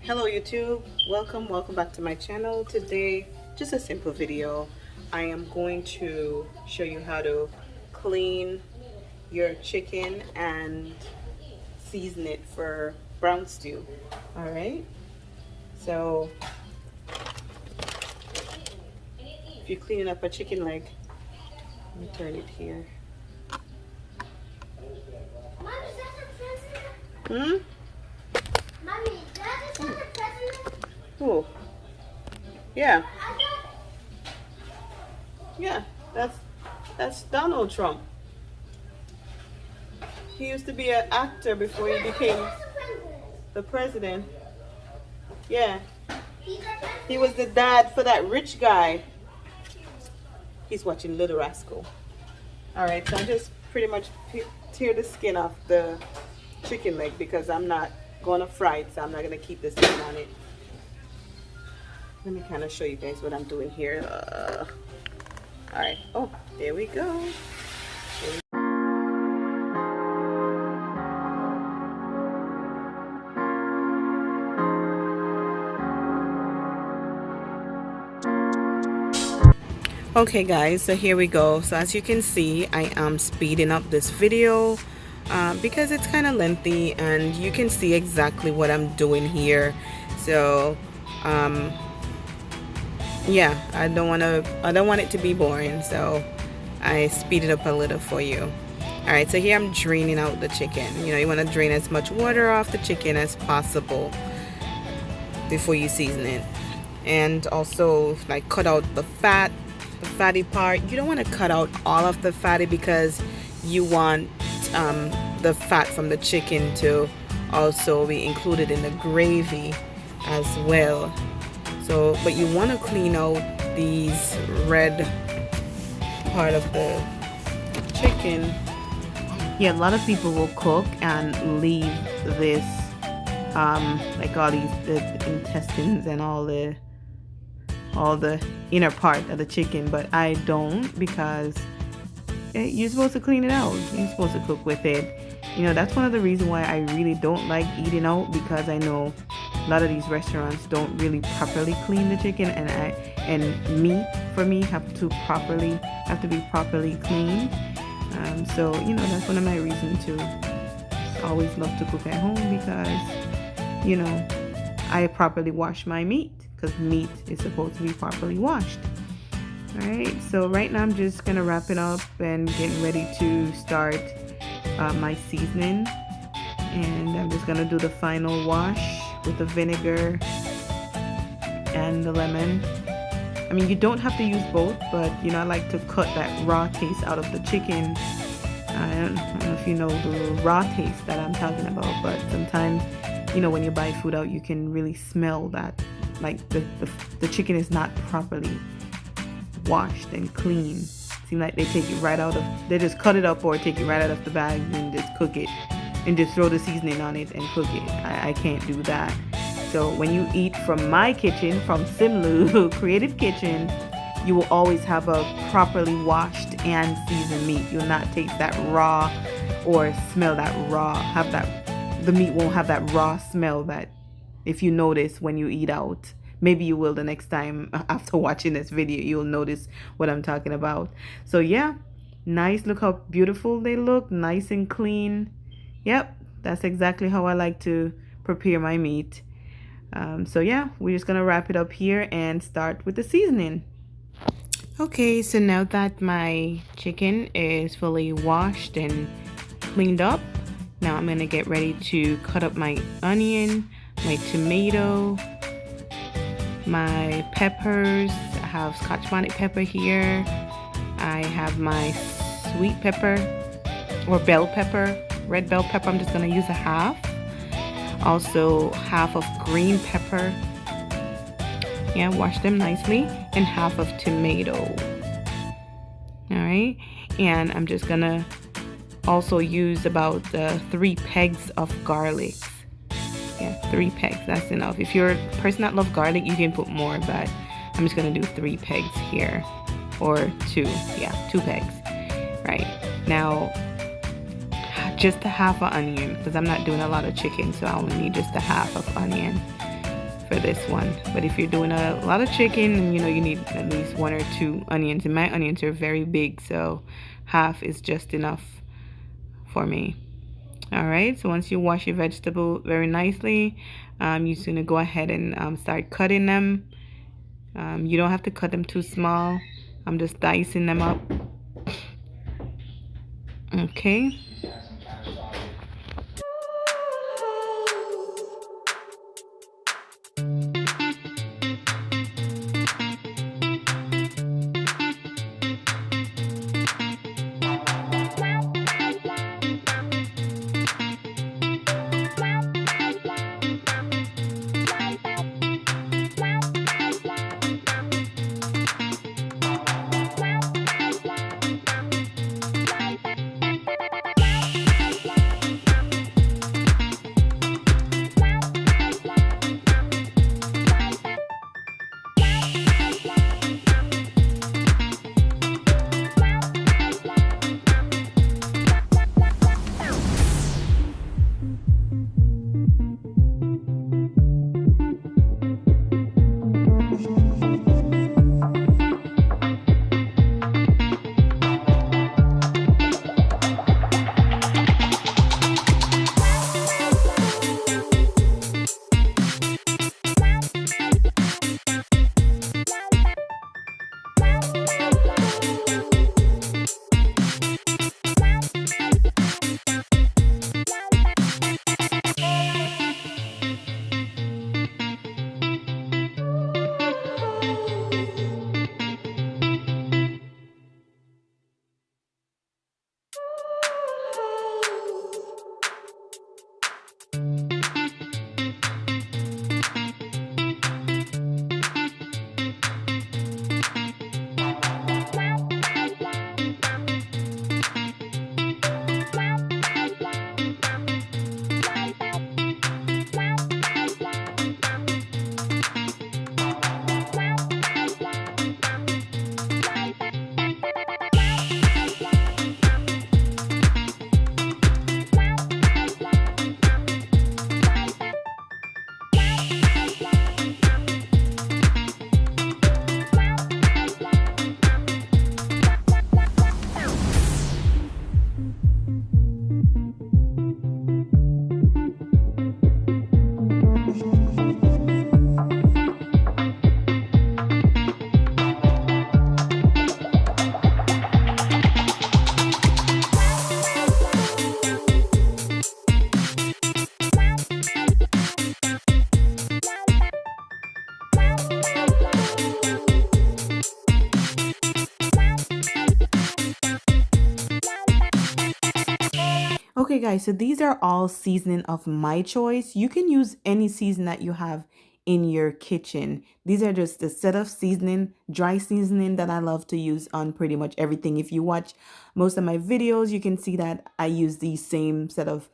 Hello YouTube, welcome back to my channel. Today, just a simple video. I am going to show you how to clean your chicken and season it for brown stew. All right, so if you're cleaning up a chicken leg, let me turn it here. Mommy, that is not the president. Oh, yeah, that's Donald Trump. He used to be an actor before he became the president. Yeah, he was the dad for that rich guy. He's watching Little Rascal. All right, so I just pretty much tear the skin off the chicken leg because I'm not going to fry it, so I'm not going to keep the skin on it. Let me kind of show you guys what I'm doing here. All right. Oh, there we go. Okay guys, so here we go. So as you can see, I am speeding up this video because it's kind of lengthy and you can see exactly what I'm doing here. So yeah, I don't want it to be boring, so I speed it up a little for you. All right, so here I'm draining out the chicken. You know, you want to drain as much water off the chicken as possible before you season it, and also like cut out the fatty part. You don't want to cut out all of the fatty because you want the fat from the chicken to also be included in the gravy as well. So, but you want to clean out these red part of the chicken. Yeah, a lot of people will cook and leave this like all these the intestines and all the inner part of the chicken, but I don't, because you're supposed to clean it out. You're supposed to cook with it. You know, that's one of the reasons why I really don't like eating out, because I know a lot of these restaurants don't really properly clean the chicken, and meat for me have to be properly cleaned. So you know, that's one of my reasons to always love to cook at home, because you know, I properly wash my meat, because meat is supposed to be properly washed. All right, so right now I'm just gonna wrap it up and getting ready to start my seasoning, and I'm just gonna do the final wash with the vinegar and the lemon. I mean, you don't have to use both, but you know, I like to cut that raw taste out of the chicken. I don't know if you know the raw taste that I'm talking about, but sometimes, you know, when you buy food out, you can really smell that, like the chicken is not properly washed and clean. Seem like they take it right out of, they just cut it up or take it right out of the bag and just cook it and just throw the seasoning on it and cook it. I can't do that. So when you eat from my kitchen, from Simlewkreativekitchen, you will always have a properly washed and seasoned meat. You'll not taste that raw or smell that raw, the meat won't have that raw smell that if you notice when you eat out. Maybe you will the next time after watching this video, you'll notice what I'm talking about. So yeah, nice. Look how beautiful they look, nice and clean. Yep, that's exactly how I like to prepare my meat. So yeah, we're just gonna wrap it up here and start with the seasoning. Okay, so now that my chicken is fully washed and cleaned up, now I'm gonna get ready to cut up my onion, my tomato, my peppers. I have Scotch bonnet pepper here. I have my sweet pepper or bell pepper, red bell pepper. I'm just gonna use a half. Also half of green pepper. Yeah, wash them nicely. And half of tomato. All right, and I'm just gonna also use about 3 pegs of garlic. Yeah, 3 pegs, that's enough. If you're a person that loves garlic, you can put more, but I'm just gonna do 3 pegs here, or 2. Yeah, 2 pegs. Right now, just a half an onion, because I'm not doing a lot of chicken, so I only need just a half of onion. for this one. But if you're doing a lot of chicken, you need at least 1 or 2 onions. And my onions are very big, so half is just enough for me. All right, so once you wash your vegetable very nicely, you're just gonna go ahead and start cutting them. You don't have to cut them too small. I'm just dicing them up. Okay. Okay guys, so these are all seasoning of my choice. You can use any season that you have in your kitchen. These are just a set of seasoning, dry seasoning that I love to use on pretty much everything. If you watch most of my videos, you can see that I use these same set of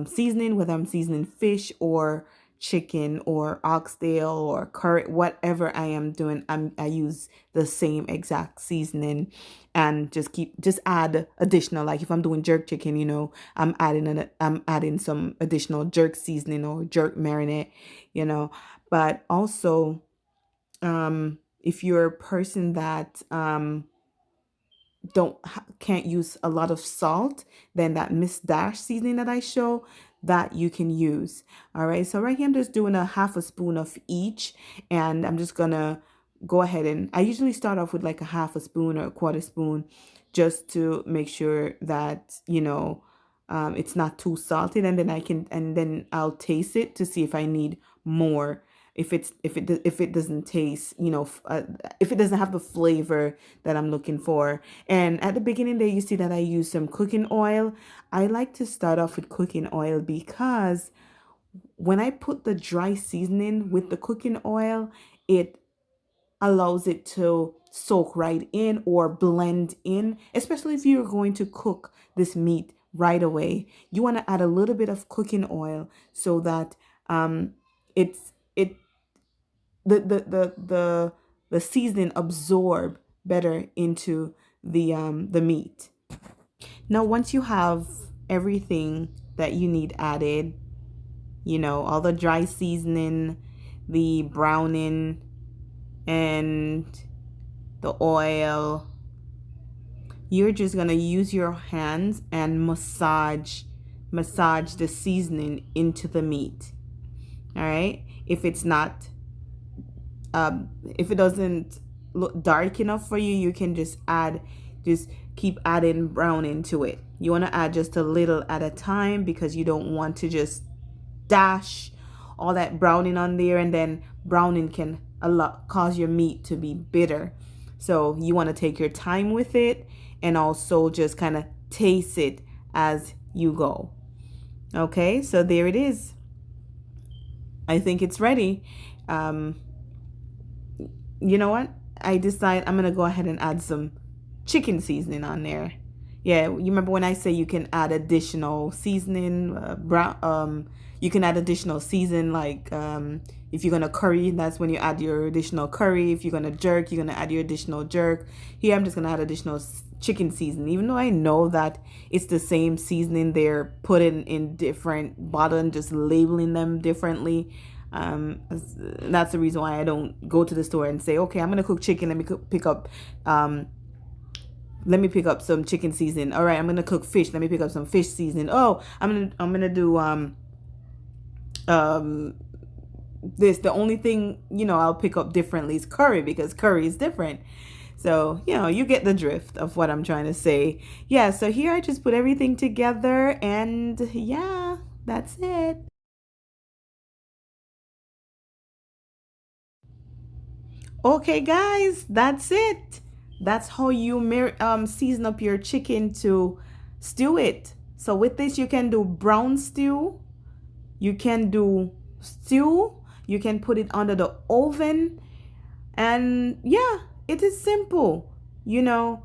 seasoning, whether I'm seasoning fish or chicken or oxtail or curry, whatever I am doing, I use the same exact seasoning, and just add additional, like if I'm doing jerk chicken, I'm adding some additional jerk seasoning or jerk marinate, but also if you're a person that can't use a lot of salt, then that Miss Dash seasoning that I show, that you can use. All right, so right here I'm just doing a half a spoon of each, and I'm just gonna go ahead, and I usually start off with like a half a spoon or a quarter spoon, just to make sure that it's not too salty, and then I'll taste it to see if I need more. If it doesn't taste, if it doesn't have the flavor that I'm looking for. And at the beginning there, you see that I use some cooking oil. I like to start off with cooking oil because when I put the dry seasoning with the cooking oil, it allows it to soak right in or blend in, especially if you're going to cook this meat right away. You want to add a little bit of cooking oil so that it's it the seasoning absorb better into the meat. Now once you have everything that you need added, all the dry seasoning, the browning and the oil. You're just gonna use your hands and massage the seasoning into the meat. All right. If it's not, if it doesn't look dark enough for you, you can just keep adding browning to it. You want to add just a little at a time because you don't want to just dash all that browning on there, and then browning can cause your meat to be bitter. So you want to take your time with it and also just kind of taste it as you go. Okay, so there it is. I think it's ready. You know what? I decide I'm gonna go ahead and add some chicken seasoning on there. Yeah, you remember when I say you can add additional seasoning, you can add additional season, like if you're gonna curry, that's when you add your additional curry. If you're gonna jerk, you're gonna add your additional jerk. Here I'm just gonna add additional chicken seasoning, even though I know that it's the same seasoning, they're putting in different bottle and just labeling them differently. That's the reason why I don't go to the store and say, okay, I'm gonna cook chicken, let me pick up some chicken seasoning. All right, I'm gonna cook fish, let me pick up some fish seasoning. Oh, I'm gonna do this. The only thing, I'll pick up differently is curry, because curry is different. So, you get the drift of what I'm trying to say. Yeah, so here I just put everything together, and yeah, that's it. Okay, guys, that's it. That's how you season up your chicken to stew it. So with this, you can do brown stew, you can do stew, you can put it under the oven, and yeah, it is simple. A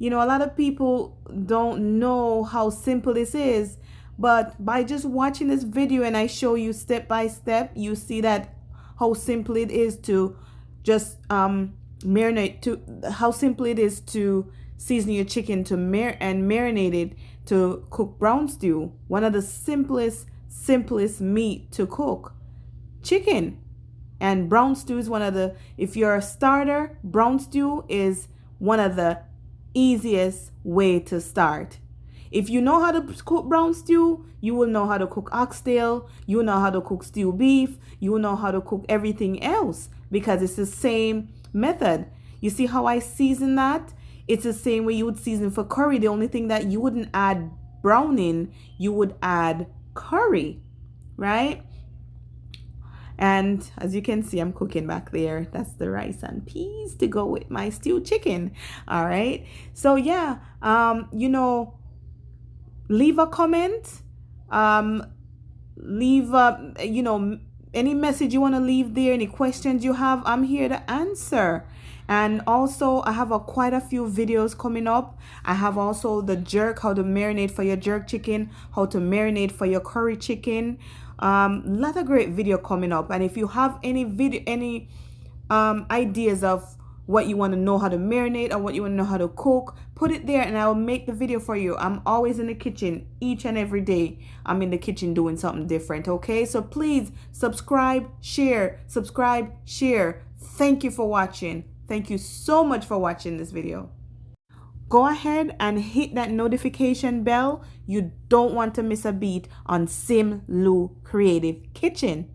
lot of people don't know how simple this is, but by just watching this video and I show you step by step, you see that how simple it is to just marinate, to how simple it is to season your chicken to marinate it to cook brown stew. One of the simplest meat to cook. Chicken. And brown stew is one of the, if you're a starter, brown stew is one of the easiest way to start. If you know how to cook brown stew, you will know how to cook oxtail, you will know how to cook stew beef, you will know how to cook everything else, because it's the same method. You see how I season that? It's the same way you would season for curry. The only thing that you wouldn't add browning, you would add curry, right? And as you can see, I'm cooking back there. That's the rice and peas to go with my stewed chicken. All right. So yeah, leave a comment. Leave any message you want to leave there, any questions you have, I'm here to answer. And also I have quite a few videos coming up. I have also the jerk, how to marinate for your jerk chicken, how to marinate for your curry chicken. Lot of great video coming up. And if you have any ideas of what you want to know how to marinate or what you want to know how to cook, put it there and I'll make the video for you. I'm always in the kitchen each and every day. I'm in the kitchen doing something different. Okay, so please subscribe, share. Thank you for watching. Thank you so much for watching this video. Go ahead and hit that notification bell. You don't want to miss a beat on Simlewkreativekitchen.